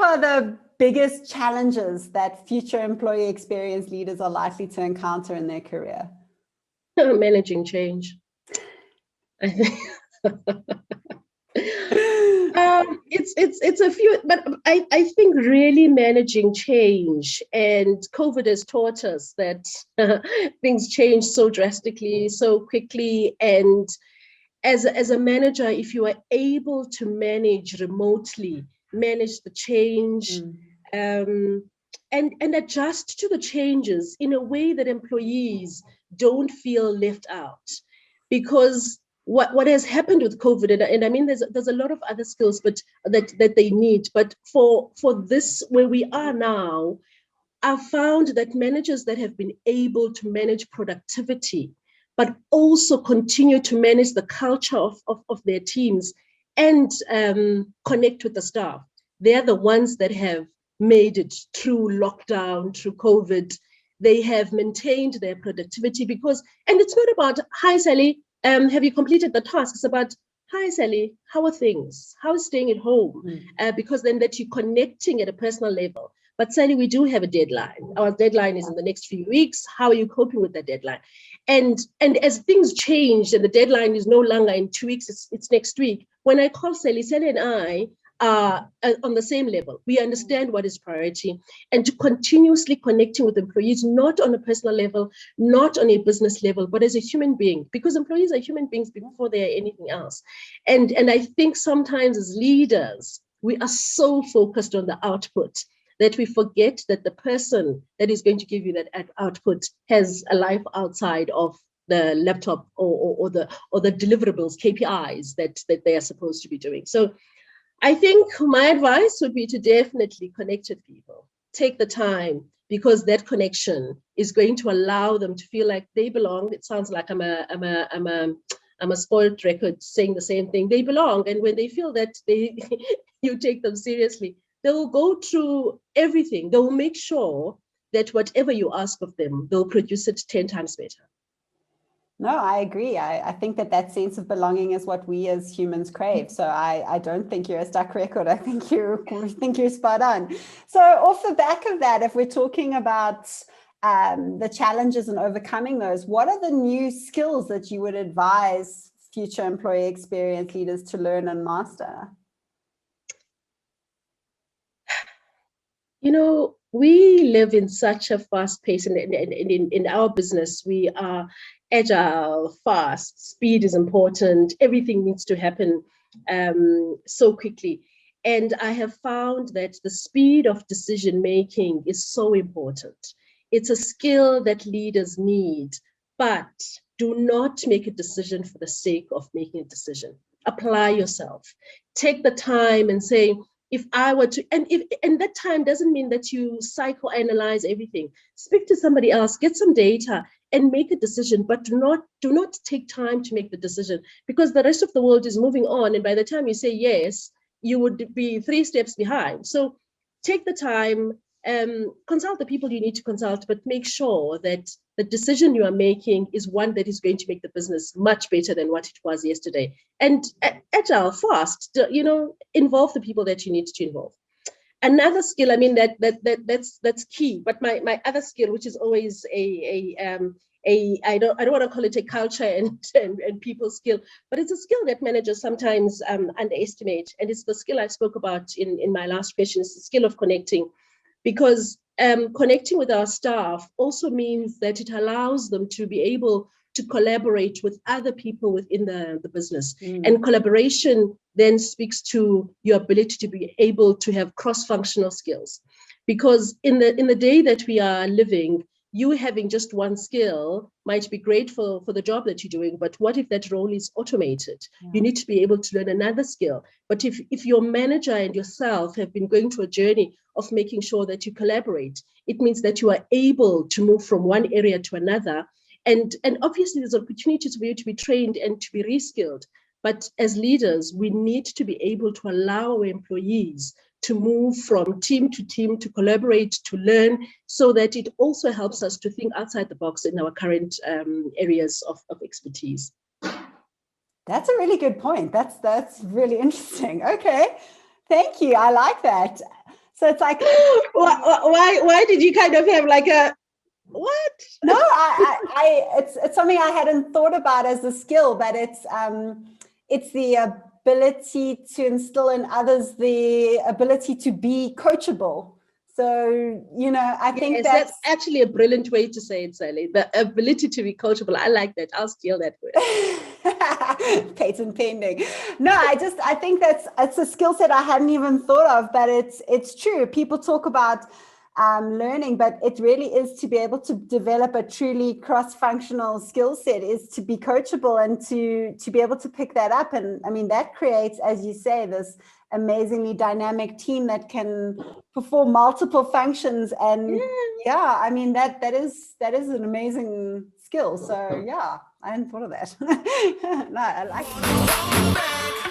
are the biggest challenges that future employee experience leaders are likely to encounter in their career? Managing change. I think it's a few, but I think really managing change, and COVID has taught us that things change so drastically, so quickly. And as a manager, if you are able to manage remotely, manage the change, and adjust to the changes in a way that employees don't feel left out. Because what has happened with COVID, and I mean, there's a lot of other skills, but that they need. But for this, where we are now, I've found that managers that have been able to manage productivity, but also continue to manage the culture of their teams and connect with the staff, they're the ones that have made it through lockdown, through COVID. They have maintained their productivity because, and it's not about, hi, Sally, have you completed the task? It's about, hi, Sally, how are things? How is staying at home? Because then that you're connecting at a personal level. But Sally, we do have a deadline. Our deadline is in the next few weeks. How are you coping with that deadline? And as things change and the deadline is no longer in 2 weeks, it's next week. When I call Sally, Sally and I are on the same level. We understand what is priority, and to continuously connecting with employees, not on a personal level, not on a business level, but as a human being, because employees are human beings before they are anything else. And I think sometimes as leaders, we are so focused on the output that we forget that the person that is going to give you that output has a life outside of the laptop or the deliverables, KPIs that they are supposed to be doing. So I think my advice would be to definitely connect with people, take the time, because that connection is going to allow them to feel like they belong. It sounds like I'm a spoiled record saying the same thing. They belong, and when they feel that you take them seriously, they will go through everything. They will make sure that whatever you ask of them, they'll produce it 10 times better. No, I agree. I think that sense of belonging is what we as humans crave. So I don't think you're a stuck record. I think you're spot on. So off the back of that, if we're talking about the challenges and overcoming those, what are the new skills that you would advise future employee experience leaders to learn and master? You know, we live in such a fast pace, and in our business, we are agile, fast, speed is important. Everything needs to happen so quickly. And I have found that the speed of decision making is so important. It's a skill that leaders need, but do not make a decision for the sake of making a decision. Apply yourself. Take the time and say, if I were to, and that time doesn't mean that you psychoanalyze everything. Speak to somebody else, get some data, and make a decision, but do not take time to make the decision, because the rest of the world is moving on, and by the time you say yes, you would be 3 steps behind. So take the time, consult the people you need to consult, but make sure that the decision you are making is one that is going to make the business much better than what it was yesterday. And agile, fast, involve the people that you need to involve. Another skill, I mean, that's key. But my other skill, which is always I don't want to call it a culture and people skill, but it's a skill that managers sometimes underestimate. And it's the skill I spoke about in my last question. It's the skill of connecting. Because connecting with our staff also means that it allows them to be able to collaborate with other people within the business. And collaboration then speaks to your ability to be able to have cross-functional skills. Because in the day that we are living, you having just one skill might be great for the job that you're doing, but what if that role is automated? You need to be able to learn another skill. But if your manager and yourself have been going through a journey of making sure that you collaborate, it means that you are able to move from one area to another. And obviously there's opportunities for you to be trained and to be reskilled. But as leaders, we need to be able to allow our employees to move from team to collaborate, to learn, so that it also helps us to think outside the box in our current areas of expertise. That's a really good point. That's really interesting. Okay, thank you. I like that. So it's like, why did you kind of have like a what? no, it's something I hadn't thought about as a skill, but it's the ability to instill in others the ability to be coachable. So, you know, I think That's actually a brilliant way to say it, Sally. The ability to be coachable. I like that. I'll steal that word. Patent pending. No, I think it's a skill set I hadn't even thought of, but it's true. People talk about learning, but it really is to be able to develop a truly cross-functional skill set, is to be coachable and to be able to pick that up. And I mean, that creates, as you say, this amazingly dynamic team that can perform multiple functions. And yeah, I mean, that is an amazing skill. So yeah, I hadn't thought of that. No, I like it.